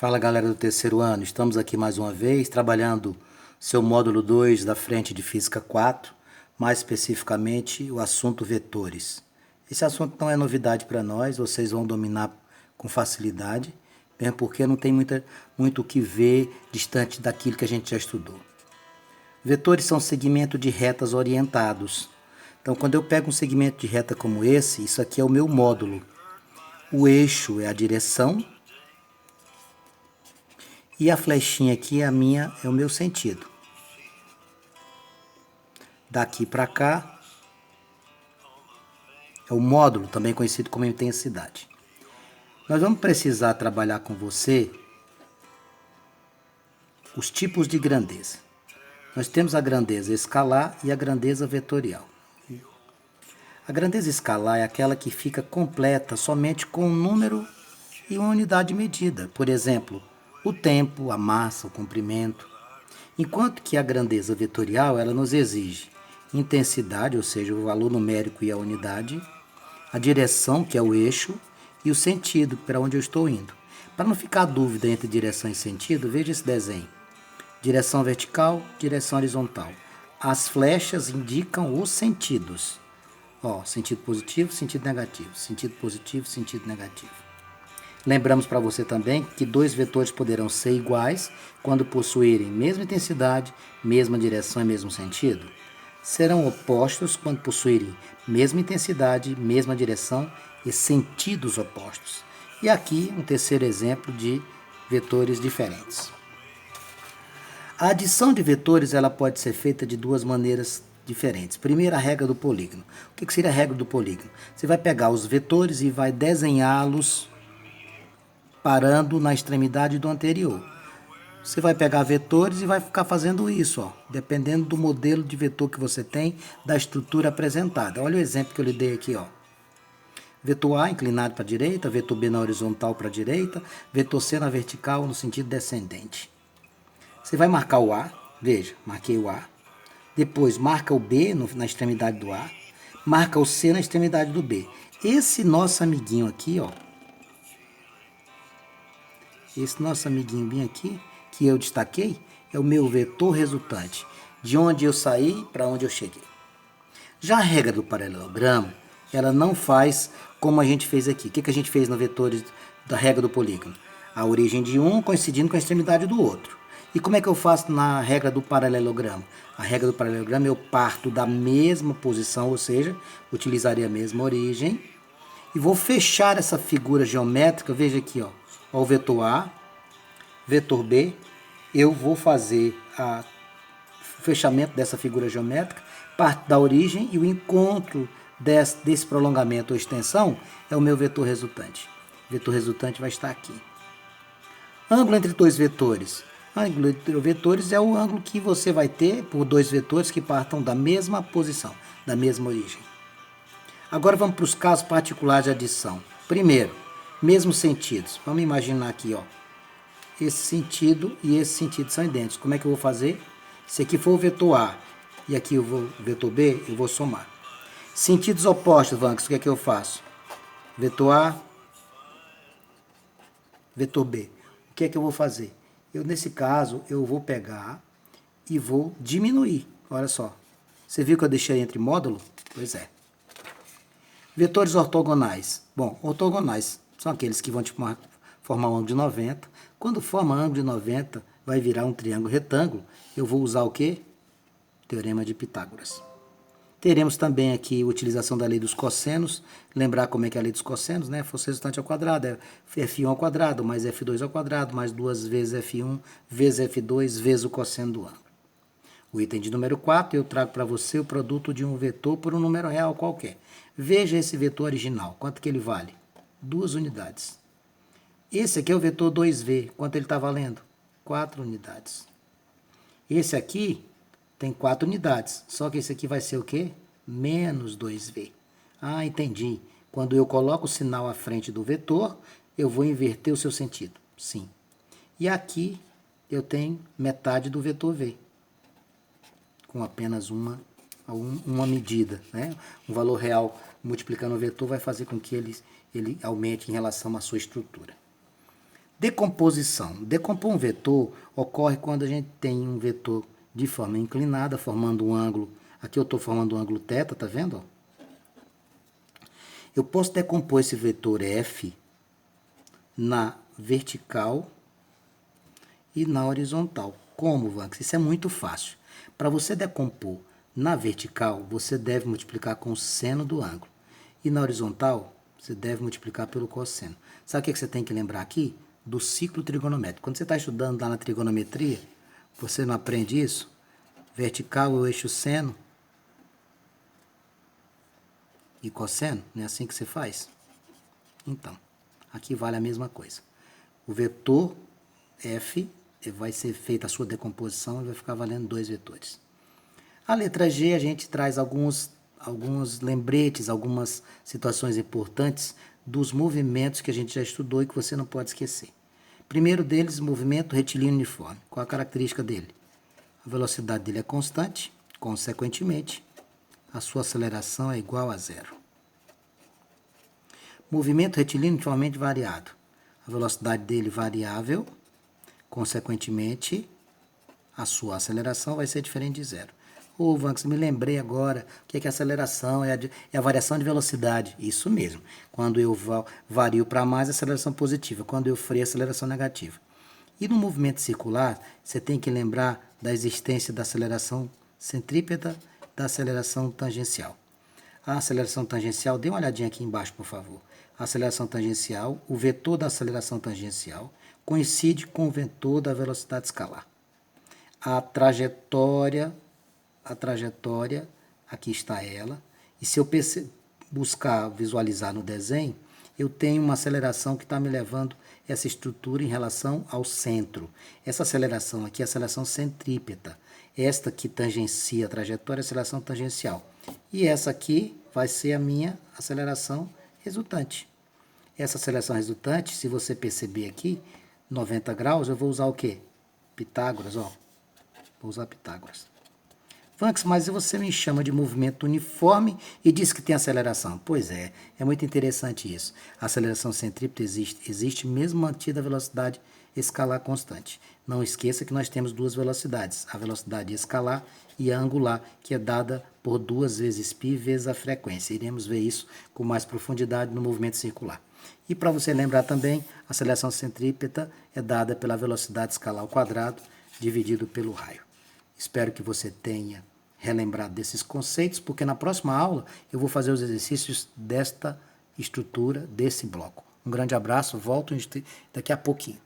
Fala galera do terceiro ano, estamos aqui mais uma vez trabalhando seu módulo 2 da frente de Física 4, mais especificamente o assunto vetores. Esse assunto não é novidade para nós, vocês vão dominar com facilidade, mesmo porque não tem muito o que ver distante daquilo que a gente já estudou. Vetores são segmentos de retas orientados. Então quando eu pego um segmento de reta como esse, isso aqui é o meu módulo. O eixo é a direção. E a flechinha aqui é o meu sentido. Daqui para cá é o módulo, também conhecido como intensidade. Nós vamos precisar trabalhar com você os tipos de grandeza. Nós temos a grandeza escalar e a grandeza vetorial. A grandeza escalar é aquela que fica completa somente com um número e uma unidade de medida. Por exemplo, o tempo, a massa, o comprimento. Enquanto que a grandeza vetorial, ela nos exige intensidade, ou seja, o valor numérico e a unidade, a direção, que é o eixo, e o sentido, para onde eu estou indo. Para não ficar dúvida entre direção e sentido, veja esse desenho. Direção vertical, direção horizontal. As flechas indicam os sentidos. Ó, sentido positivo, sentido negativo. Sentido positivo, sentido negativo. Lembramos para você também que dois vetores poderão ser iguais quando possuírem mesma intensidade, mesma direção e mesmo sentido. Serão opostos quando possuírem mesma intensidade, mesma direção e sentidos opostos. E aqui um terceiro exemplo de vetores diferentes. A adição de vetores ela pode ser feita de duas maneiras diferentes. Primeiro, a regra do polígono. O que seria a regra do polígono? Você vai pegar os vetores e vai desenhá-los parando na extremidade do anterior. Você vai pegar vetores e vai ficar fazendo isso, ó, dependendo do modelo de vetor que você tem, da estrutura apresentada. Olha o exemplo que eu lhe dei aqui, ó. Vetor A inclinado para a direita, vetor B na horizontal para a direita, vetor C na vertical no sentido descendente. Você vai marcar o A, veja, marquei o A. Depois marca o B na extremidade do A, marca o C na extremidade do B. Esse nosso amiguinho aqui, ó, esse nosso amiguinho bem aqui, que eu destaquei, é o meu vetor resultante, de onde eu saí para onde eu cheguei. Já a regra do paralelogramo, ela não faz como a gente fez aqui. O que a gente fez no vetores da regra do polígono? A origem de um coincidindo com a extremidade do outro. E como é que eu faço na regra do paralelogramo? A regra do paralelogramo eu parto da mesma posição, ou seja, utilizarei a mesma origem, e vou fechar essa figura geométrica, veja aqui, ó, o vetor A, vetor B, eu vou fazer o fechamento dessa figura geométrica, parte da origem e o encontro desse prolongamento ou extensão é o meu vetor resultante. O vetor resultante vai estar aqui. Ângulo entre dois vetores. Ângulo entre vetores é o ângulo que você vai ter por dois vetores que partam da mesma posição, da mesma origem. Agora vamos para os casos particulares de adição. Primeiro, mesmos sentidos. Vamos imaginar aqui, ó. Esse sentido e esse sentido são idênticos. Como é que eu vou fazer? Se aqui for o vetor A e aqui o vetor B, eu vou somar. Sentidos opostos, Vanks, o que é que eu faço? Vetor A, vetor B. O que é que eu vou fazer? Nesse caso, eu vou pegar e vou diminuir. Olha só. Você viu que eu deixei entre módulo? Pois é. Vetores ortogonais. Bom, ortogonais são aqueles que vão formar um ângulo de 90. Quando forma ângulo de 90, vai virar um triângulo retângulo. Eu vou usar o quê? Teorema de Pitágoras. Teremos também aqui a utilização da lei dos cossenos. Lembrar como é que é a lei dos cossenos, né? Força resultante ao quadrado é F1 ao quadrado, mais F2 ao quadrado, mais 2 vezes F1, vezes F2, vezes o cosseno do ângulo. O item de número 4, eu trago para você o produto de um vetor por um número real qualquer. Veja esse vetor original, quanto que ele vale? 2 unidades. Esse aqui é o vetor 2V, quanto ele está valendo? 4 unidades. Esse aqui tem 4 unidades, só que esse aqui vai ser o quê? Menos 2V. Ah, entendi. Quando eu coloco o sinal à frente do vetor, eu vou inverter o seu sentido. Sim. E aqui eu tenho metade do vetor V, com apenas uma medida, né? Um valor real multiplicando o vetor vai fazer com que ele aumente em relação à sua estrutura. Decomposição. Decompor um vetor ocorre quando a gente tem um vetor de forma inclinada, formando um ângulo. Aqui eu estou formando um ângulo θ, tá vendo? Eu posso decompor esse vetor f na vertical e na horizontal. Como, Vanks? Isso é muito fácil. Para você decompor na vertical, você deve multiplicar com o seno do ângulo. E na horizontal, você deve multiplicar pelo cosseno. Sabe o que você tem que lembrar aqui? Do ciclo trigonométrico. Quando você está estudando lá na trigonometria, você não aprende isso? Vertical é o eixo seno e cosseno, não é assim que você faz? Então, aqui vale a mesma coisa. O vetor f vai ser feita a sua decomposição e vai ficar valendo 2 vetores. A letra G, a gente traz alguns lembretes, algumas situações importantes dos movimentos que a gente já estudou e que você não pode esquecer. Primeiro deles, movimento retilíneo uniforme. Qual a característica dele? A velocidade dele é constante, consequentemente, a sua aceleração é igual a zero. Movimento retilíneo uniformemente variado. A velocidade dele variável, consequentemente, a sua aceleração vai ser diferente de zero. Ô, Vanks, me lembrei agora o que é aceleração, é a variação de velocidade. Isso mesmo. Quando eu vario para mais, a aceleração positiva. Quando eu freio, a aceleração negativa. E no movimento circular, você tem que lembrar da existência da aceleração centrípeta, da aceleração tangencial. A aceleração tangencial, dê uma olhadinha aqui embaixo, por favor. A aceleração tangencial, o vetor da aceleração tangencial, coincide com o vetor da velocidade escalar. A trajetória, aqui está ela, e se eu buscar visualizar no desenho, eu tenho uma aceleração que está me levando essa estrutura em relação ao centro. Essa aceleração aqui é a aceleração centrípeta. Esta que tangencia a trajetória é a aceleração tangencial. E essa aqui vai ser a minha aceleração resultante. Essa aceleração resultante, se você perceber aqui, 90 graus, eu vou usar o quê? Pitágoras, ó. Vou usar Pitágoras. Vanks, mas você me chama de movimento uniforme e diz que tem aceleração. Pois é muito interessante isso. A aceleração centrípeta existe mesmo mantida a velocidade escalar constante. Não esqueça que nós temos duas velocidades, a velocidade escalar e a angular, que é dada por 2 vezes π vezes a frequência. Iremos ver isso com mais profundidade no movimento circular. E para você lembrar também, a aceleração centrípeta é dada pela velocidade escalar ao quadrado dividido pelo raio. Espero que você tenha relembrado desses conceitos, porque na próxima aula eu vou fazer os exercícios desta estrutura, desse bloco. Um grande abraço, volto daqui a pouquinho.